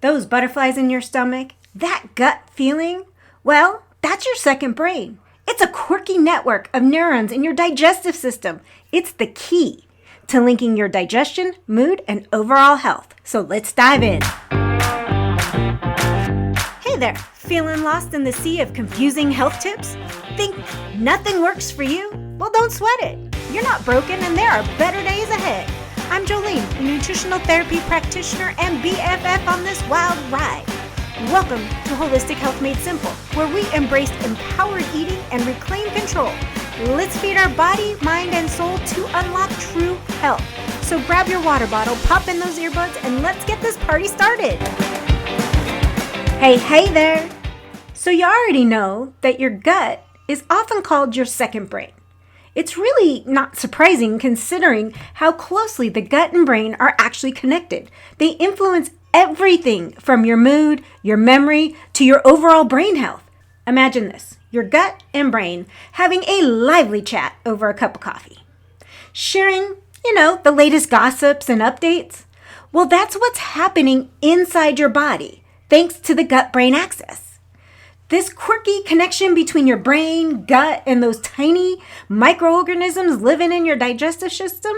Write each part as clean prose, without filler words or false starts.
Those butterflies in your stomach, that gut feeling, well, that's your second brain. It's a quirky network of neurons in your digestive system. It's the key to linking your digestion, mood, and overall health. So let's dive in. Hey there, feeling lost in the sea of confusing health tips? Think nothing works for you? Well, don't sweat it. You're not broken and there are better days ahead. I'm Jolene, a nutritional therapy practitioner and BFF on this wild ride. Welcome to Holistic Health Made Simple, where we embrace empowered eating and reclaim control. Let's feed our body, mind, and soul to unlock true health. So grab your water bottle, pop in those earbuds, and let's get this party started. Hey there. So you already know that your gut is often called your second brain. It's really not surprising considering how closely the gut and brain are actually connected. They influence everything from your mood, your memory, to your overall brain health. Imagine this, your gut and brain having a lively chat over a cup of coffee. Sharing, the latest gossips and updates. Well, that's what's happening inside your body, thanks to the gut-brain axis. This quirky connection between your brain, gut, and those tiny microorganisms living in your digestive system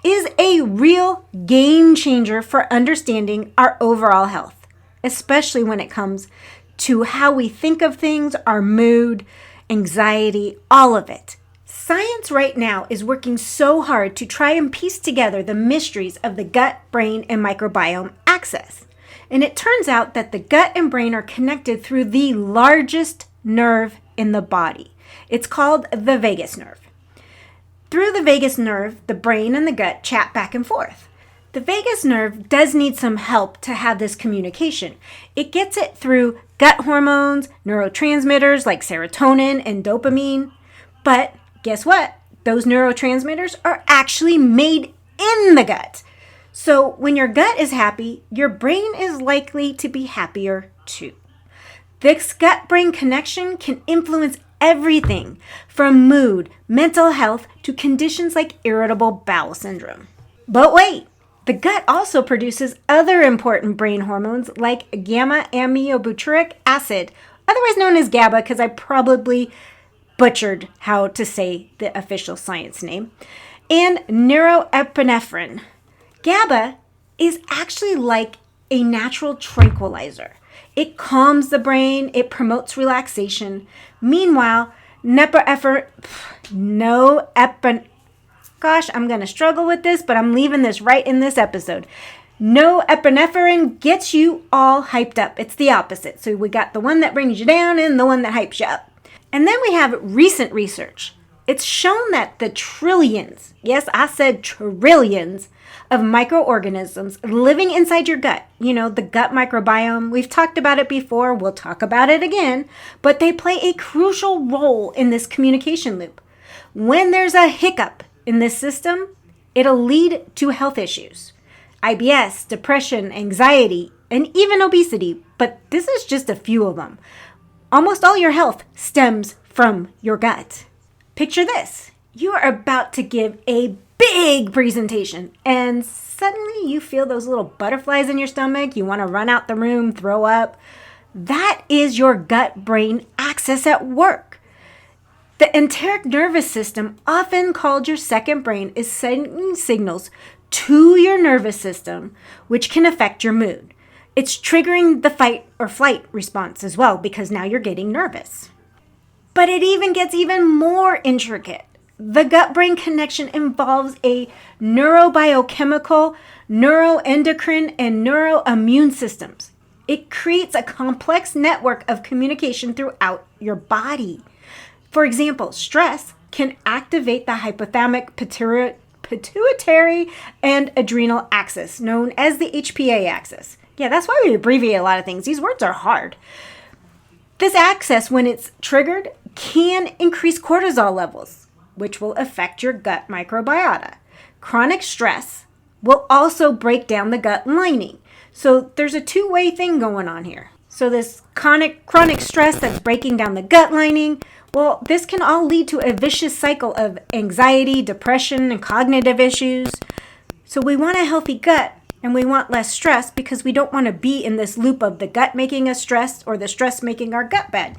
is a real game changer for understanding our overall health, especially when it comes to how we think of things, our mood, anxiety, all of it. Science right now is working so hard to try and piece together the mysteries of the gut, brain, and microbiome axis. And it turns out that the gut and brain are connected through the largest nerve in the body. It's called the vagus nerve. Through the vagus nerve, the brain and the gut chat back and forth. The vagus nerve does need some help to have this communication. It gets it through gut hormones, neurotransmitters like serotonin and dopamine. But guess what? Those neurotransmitters are actually made in the gut. So when your gut is happy, your brain is likely to be happier too. This gut-brain connection can influence everything from mood, mental health, to conditions like irritable bowel syndrome. But wait, the gut also produces other important brain hormones like gamma-aminobutyric acid, otherwise known as GABA, because I probably butchered how to say the official science name, and neuroepinephrine. GABA is actually like a natural tranquilizer. It calms the brain, it promotes relaxation. Meanwhile, I'm going to struggle with this, but I'm leaving this right in this episode. Norepinephrine gets you all hyped up. It's the opposite. So we got the one that brings you down and the one that hypes you up. And then we have recent research. It's shown that the trillions, yes, I said trillions, of microorganisms living inside your gut, the gut microbiome. We've talked about it before, we'll talk about it again, but they play a crucial role in this communication loop. When there's a hiccup in this system, it'll lead to health issues, IBS, depression, anxiety, and even obesity, but this is just a few of them. Almost all your health stems from your gut. Picture this. You are about to give a big presentation and suddenly you feel those little butterflies in your stomach. You want to run out the room, throw up. That is your gut-brain axis at work. The enteric nervous system, often called your second brain, is sending signals to your nervous system, which can affect your mood. It's triggering the fight or flight response as well because now you're getting nervous. But it even gets even more intricate. The gut-brain connection involves a neurobiochemical, neuroendocrine, and neuroimmune systems. It creates a complex network of communication throughout your body. For example, stress can activate the hypothalamic pituitary and adrenal axis, known as the HPA axis. Yeah, that's why we abbreviate a lot of things. These words are hard. This axis, when it's triggered, can increase cortisol levels, which will affect your gut microbiota. Chronic stress will also break down the gut lining. So there's a two-way thing going on here. So this chronic stress that's breaking down the gut lining, well, this can all lead to a vicious cycle of anxiety, depression, and cognitive issues. So we want a healthy gut, And we want less stress because we don't want to be in this loop of the gut making us stressed or the stress making our gut bad.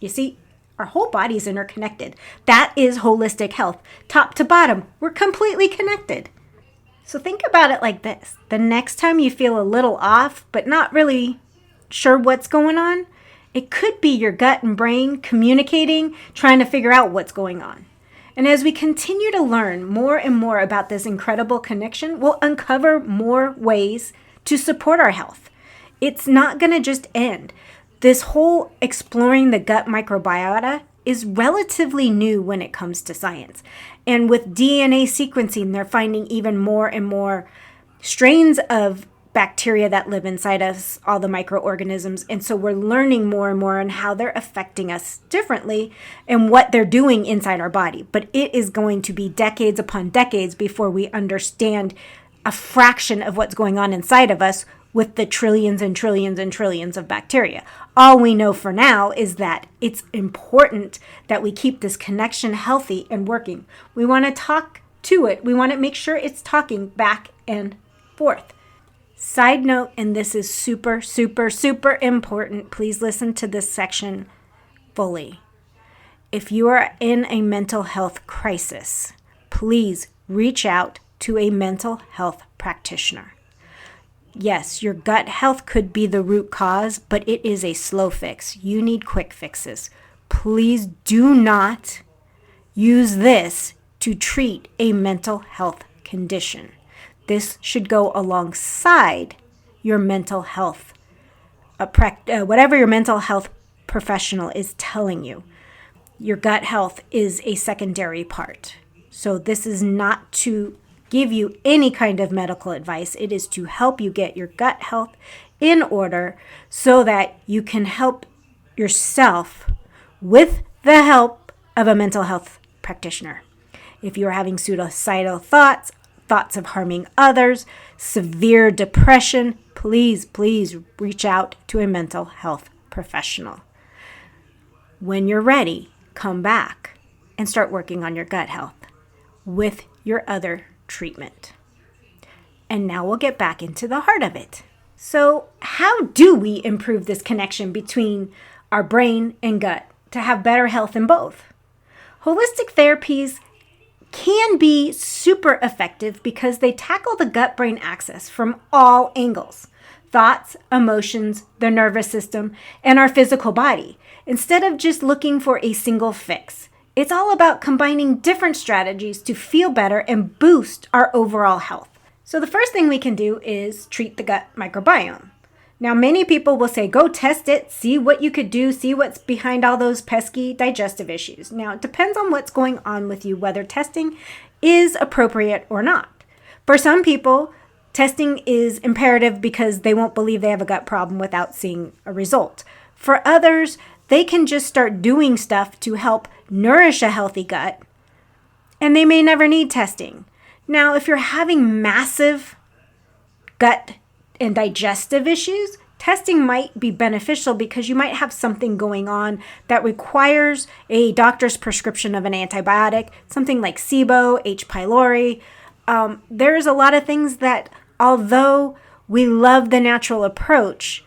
You see, our whole body is interconnected. That is holistic health. Top to bottom, we're completely connected. So think about it like this. The next time you feel a little off, but not really sure what's going on, it could be your gut and brain communicating, trying to figure out what's going on. And as we continue to learn more and more about this incredible connection, we'll uncover more ways to support our health. It's not going to just end. This whole exploring the gut microbiota is relatively new when it comes to science. And with DNA sequencing, they're finding even more and more strains of bacteria that live inside us, all the microorganisms. And so we're learning more and more on how they're affecting us differently and what they're doing inside our body. But it is going to be decades upon decades before we understand a fraction of what's going on inside of us with the trillions and trillions and trillions of bacteria. All we know for now is that it's important that we keep this connection healthy and working. We want to talk to it. We want to make sure it's talking back and forth. Side note, and this is super, super, super important. Please listen to this section fully. If you are in a mental health crisis, please reach out to a mental health practitioner. Yes, your gut health could be the root cause, but it is a slow fix. You need quick fixes. Please do not use this to treat a mental health condition. This should go alongside your mental health, whatever your mental health professional is telling you. Your gut health is a secondary part. So this is not to give you any kind of medical advice. It is to help you get your gut health in order so that you can help yourself with the help of a mental health practitioner. If you're having suicidal thoughts of harming others, severe depression, please reach out to a mental health professional. When you're ready, come back and start working on your gut health with your other treatment. And now we'll get back into the heart of it. So how do we improve this connection between our brain and gut to have better health in both? Holistic therapies can be super effective because they tackle the gut-brain axis from all angles: thoughts, emotions, the nervous system, and our physical body, instead of just looking for a single fix. It's all about combining different strategies to feel better and boost our overall health. So the first thing we can do is treat the gut microbiome. Now, many people will say, go test it, see what you could do, see what's behind all those pesky digestive issues. Now, it depends on what's going on with you, whether testing is appropriate or not. For some people, testing is imperative because they won't believe they have a gut problem without seeing a result. For others, they can just start doing stuff to help nourish a healthy gut, and they may never need testing. Now, if you're having massive gut and digestive issues, testing might be beneficial because you might have something going on that requires a doctor's prescription of an antibiotic, something like SIBO, H. pylori. There's a lot of things that, although we love the natural approach,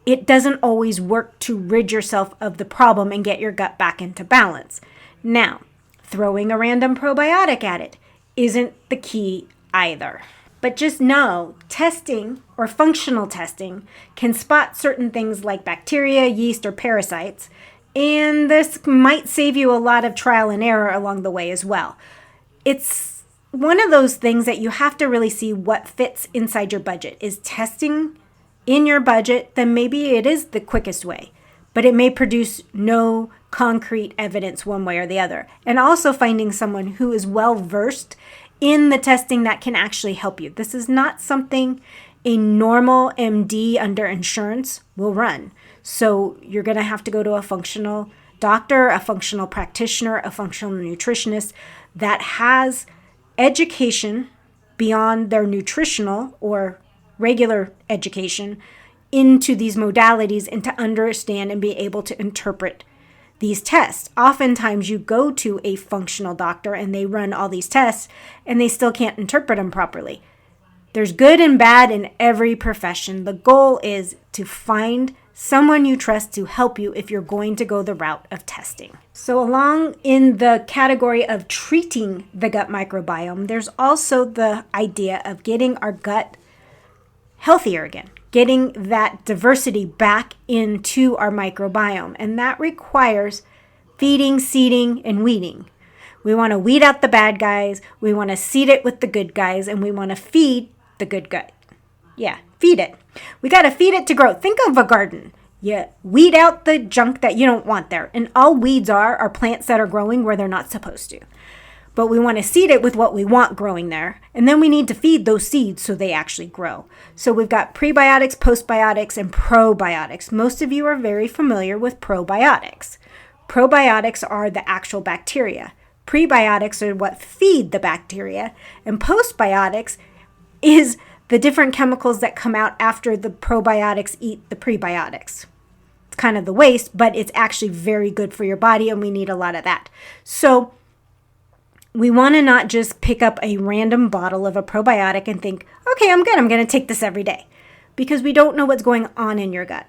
it doesn't always work to rid yourself of the problem and get your gut back into balance. Now, throwing a random probiotic at it isn't the key either. But just know, testing or functional testing can spot certain things like bacteria, yeast, or parasites, and this might save you a lot of trial and error along the way as well. It's one of those things that you have to really see what fits inside your budget. Is testing in your budget? Then maybe it is the quickest way, but it may produce no concrete evidence one way or the other. And also finding someone who is well versed in the testing that can actually help you. This is not something a normal MD under insurance will run. So you're going to have to go to a functional doctor, a functional practitioner, a functional nutritionist that has education beyond their nutritional or regular education into these modalities and to understand and be able to interpret these tests. Oftentimes you go to a functional doctor and they run all these tests and they still can't interpret them properly. There's good and bad in every profession. The goal is to find someone you trust to help you if you're going to go the route of testing. So along in the category of treating the gut microbiome, there's also the idea of getting our gut healthier again, getting that diversity back into our microbiome. And that requires feeding, seeding, and weeding. We want to weed out the bad guys, we want to seed it with the good guys, and we want to feed the good gut. Yeah, feed it. We got to feed it to grow. Think of a garden. You weed out the junk that you don't want there. And all weeds are plants that are growing where they're not supposed to. But we want to seed it with what we want growing there. And then we need to feed those seeds so they actually grow. So we've got prebiotics, postbiotics, and probiotics. Most of you are very familiar with probiotics. Probiotics are the actual bacteria. Prebiotics are what feed the bacteria. And postbiotics is the different chemicals that come out after the probiotics eat the prebiotics. It's kind of the waste, but it's actually very good for your body, and we need a lot of that. So we want to not just pick up a random bottle of a probiotic and think, okay, I'm good, I'm going to take this every day, because we don't know what's going on in your gut.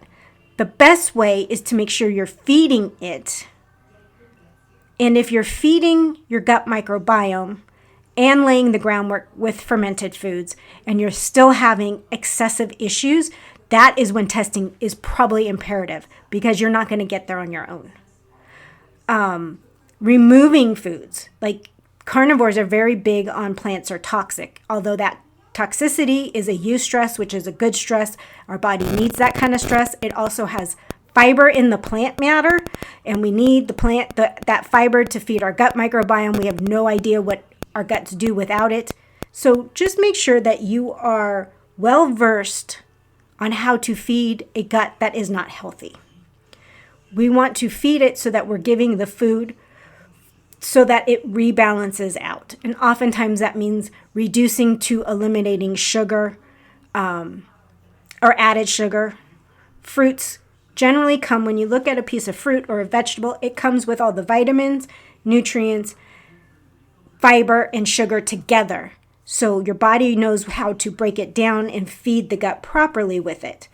The best way is to make sure you're feeding it. And if you're feeding your gut microbiome and laying the groundwork with fermented foods, and you're still having excessive issues, that is when testing is probably imperative, because you're not going to get there on your own. Removing foods, like carnivores are very big on plants are toxic, although that toxicity is a eustress, which is a good stress. Our body needs that kind of stress. It also has fiber in the plant matter, and we need that fiber to feed our gut microbiome. We have no idea what our guts do without it. So just make sure that you are well versed on how to feed a gut that is not healthy. We want to feed it so that we're giving the food so that it rebalances out. And oftentimes that means reducing to eliminating sugar or added sugar. Fruits generally come, when you look at a piece of fruit or a vegetable, it comes with all the vitamins, nutrients, fiber, and sugar together. So your body knows how to break it down and feed the gut properly with it.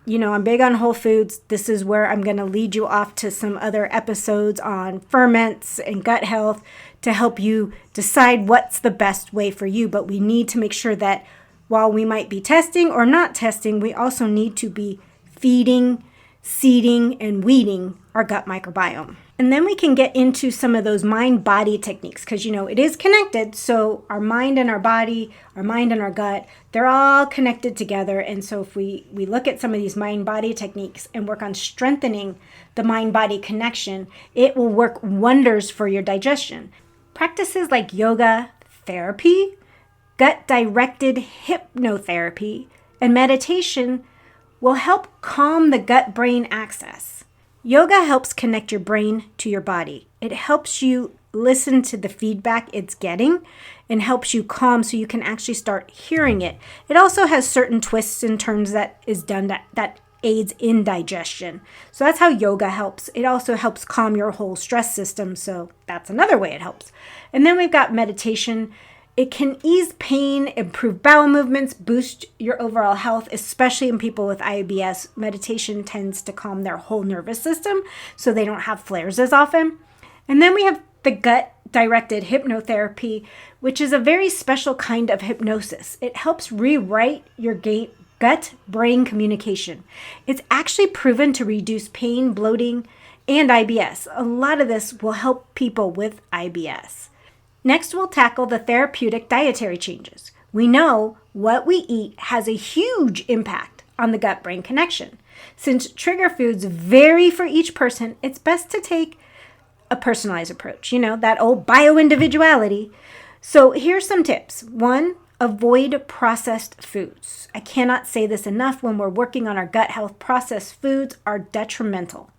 You know, I'm big on whole foods. This is where I'm going to lead you off to some other episodes on ferments and gut health to help you decide what's the best way for you. But we need to make sure that while we might be testing or not testing, we also need to be feeding, seeding, and weeding our gut microbiome. And then we can get into some of those mind-body techniques, because, you know, it is connected. So our mind and our body, our mind and our gut, they're all connected together. And so if we look at some of these mind-body techniques and work on strengthening the mind-body connection, it will work wonders for your digestion. Practices like yoga, therapy, gut-directed hypnotherapy, and meditation will help calm the gut-brain axis. Yoga helps connect your brain to your body. It helps you listen to the feedback it's getting and helps you calm so you can actually start hearing it. It also has certain twists and turns that is done that aids in digestion. So that's how yoga helps. It also helps calm your whole stress system. So that's another way it helps. And then we've got meditation. It can ease pain, improve bowel movements, boost your overall health, especially in people with IBS. Meditation tends to calm their whole nervous system so they don't have flares as often. And then we have the gut-directed hypnotherapy, which is a very special kind of hypnosis. It helps rewrite your gut-brain communication. It's actually proven to reduce pain, bloating, and IBS. A lot of this will help people with IBS. Next, we'll tackle the therapeutic dietary changes. We know what we eat has a huge impact on the gut-brain connection. Since trigger foods vary for each person, it's best to take a personalized approach, that old bio-individuality. So here's some tips. 1, avoid processed foods. I cannot say this enough. When we're working on our gut health, processed foods are detrimental.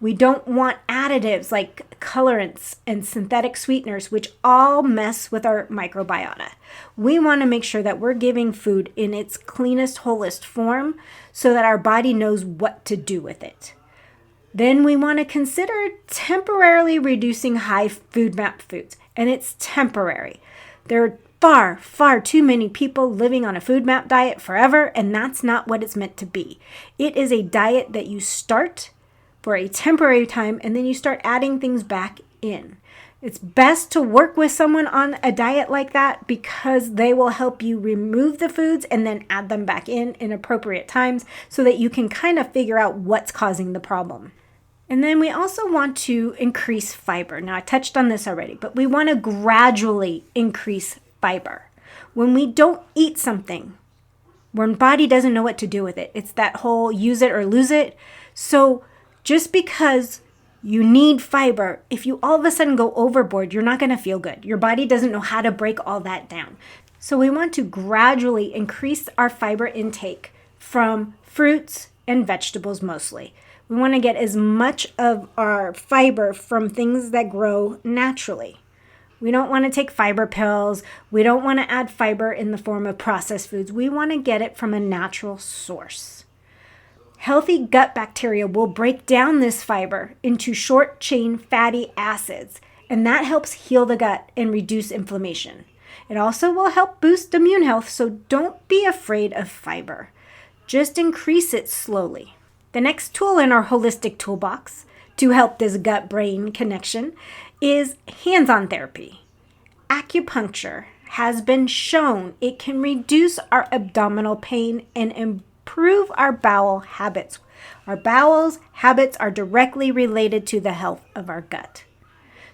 We don't want additives like colorants and synthetic sweeteners, which all mess with our microbiota. We want to make sure that we're giving food in its cleanest, wholest form so that our body knows what to do with it. Then we want to consider temporarily reducing high food map foods, and it's temporary. They're far, far too many people living on a food map diet forever, and that's not what it's meant to be. It is a diet that you start for a temporary time, and then you start adding things back in. It's best to work with someone on a diet like that because they will help you remove the foods and then add them back in appropriate times so that you can kind of figure out what's causing the problem. And then we also want to increase fiber. Now, I touched on this already, but we want to gradually increase fiber. When we don't eat something, when the body doesn't know what to do with it, it's that whole use it or lose it. So just because you need fiber, if you all of a sudden go overboard, you're not going to feel good. Your body doesn't know how to break all that down. So we want to gradually increase our fiber intake from fruits and vegetables mostly. We want to get as much of our fiber from things that grow naturally. We don't want to take fiber pills. We don't want to add fiber in the form of processed foods. We want to get it from a natural source. Healthy gut bacteria will break down this fiber into short-chain fatty acids, and that helps heal the gut and reduce inflammation. It also will help boost immune health, so don't be afraid of fiber. Just increase it slowly. The next tool in our holistic toolbox to help this gut-brain connection is hands-on therapy. Acupuncture has been shown it can reduce our abdominal pain and improve our bowel habits. Our bowels habits are directly related to the health of our gut.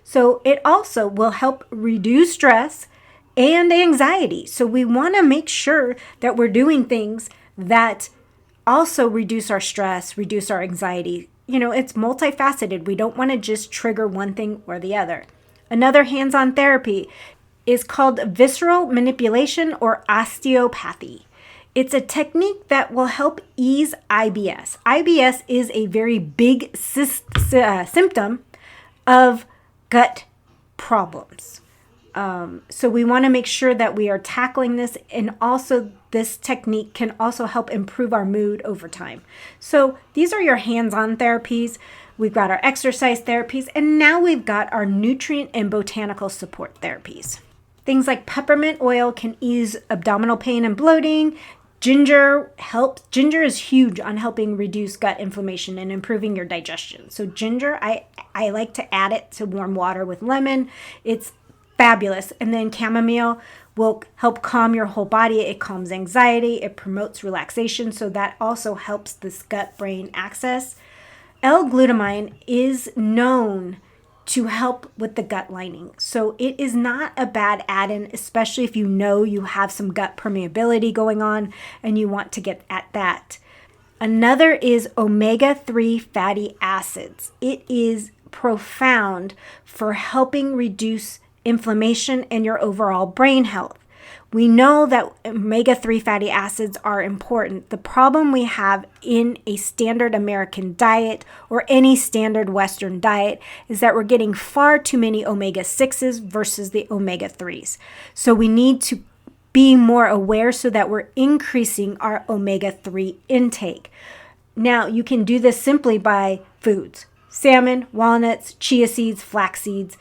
So it also will help reduce stress and anxiety. So we want to make sure that we're doing things that also reduce our stress, reduce our anxiety. It's multifaceted. We don't want to just trigger one thing or the other. Another hands-on therapy is called visceral manipulation or osteopathy. It's a technique that will help ease IBS. IBS is a very big symptom of gut problems. So we want to make sure that we are tackling this, and also this technique can also help improve our mood over time. So these are your hands-on therapies. We've got our exercise therapies, and now we've got our nutrient and botanical support therapies. Things like peppermint oil can ease abdominal pain and bloating. Ginger helps. Ginger is huge on helping reduce gut inflammation and improving your digestion. So ginger, I like to add it to warm water with lemon. It's fabulous. And then chamomile will help calm your whole body. It calms anxiety. It promotes relaxation. So that also helps this gut-brain axis. L-glutamine is known to help with the gut lining. So it is not a bad add-in, especially if you know you have some gut permeability going on and you want to get at that. Another is omega-3 fatty acids. It is profound for helping reduce inflammation and your overall brain health. We know that omega-3 fatty acids are important. The problem we have in a standard American diet or any standard Western diet is that we're getting far too many omega-6s versus the omega-3s. So we need to be more aware so that we're increasing our omega-3 intake. Now, you can do this simply by foods: salmon, walnuts, chia seeds, flax seeds.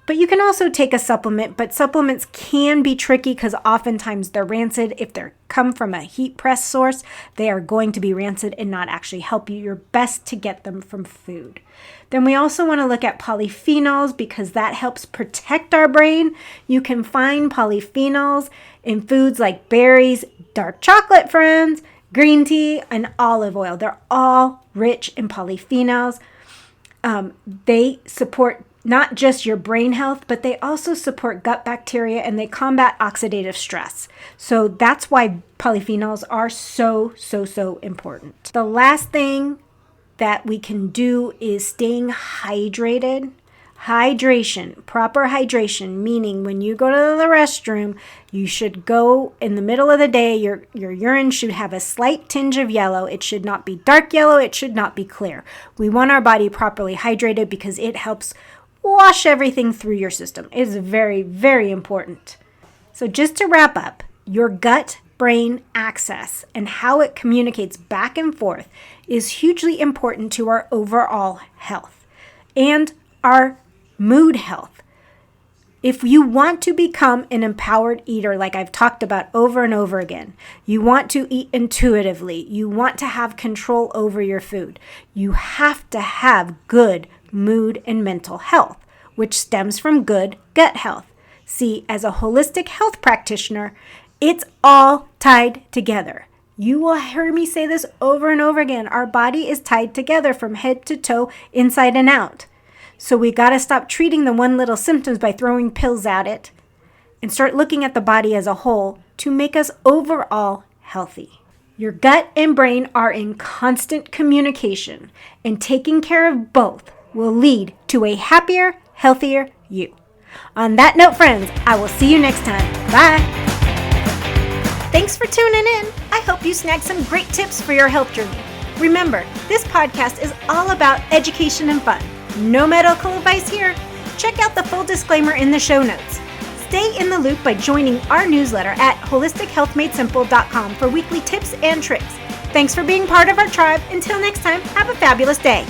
But you can also take a supplement, but supplements can be tricky because oftentimes they're rancid. If they come from a heat press source, they are going to be rancid and not actually help you. You're best to get them from food. Then we also want to look at polyphenols because that helps protect our brain. You can find polyphenols in foods like berries, dark chocolate, friends, green tea, and olive oil. They're all rich in polyphenols. They support not just your brain health, but they also support gut bacteria and they combat oxidative stress. So that's why polyphenols are so important. The last thing that we can do is staying hydrated. Hydration, proper hydration, meaning when you go to the restroom, you should go in the middle of the day, your urine should have a slight tinge of yellow. It should not be dark yellow. It should not be clear. We want our body properly hydrated because it helps wash everything through your system. It is very important. So just to wrap up, your gut-brain axis and how it communicates back and forth is hugely important to our overall health and our mood health. If you want to become an empowered eater, like I've talked about over and over again, you want to eat intuitively, you want to have control over your food, you have to have good mood and mental health, which stems from good gut health. See, as a holistic health practitioner, it's all tied together. You will hear me say this over and over again. Our body is tied together from head to toe, inside and out. So we got to stop treating the one little symptoms by throwing pills at it and start looking at the body as a whole to make us overall healthy. Your gut and brain are in constant communication, and taking care of both will lead to a happier, healthier you. On that note, friends, I will see you next time. Bye. Thanks for tuning in. I hope you snagged some great tips for your health journey. Remember, this podcast is all about education and fun. No medical advice here. Check out the full disclaimer in the show notes. Stay in the loop by joining our newsletter at holistichealthmadesimple.com for weekly tips and tricks. Thanks for being part of our tribe. Until next time, have a fabulous day.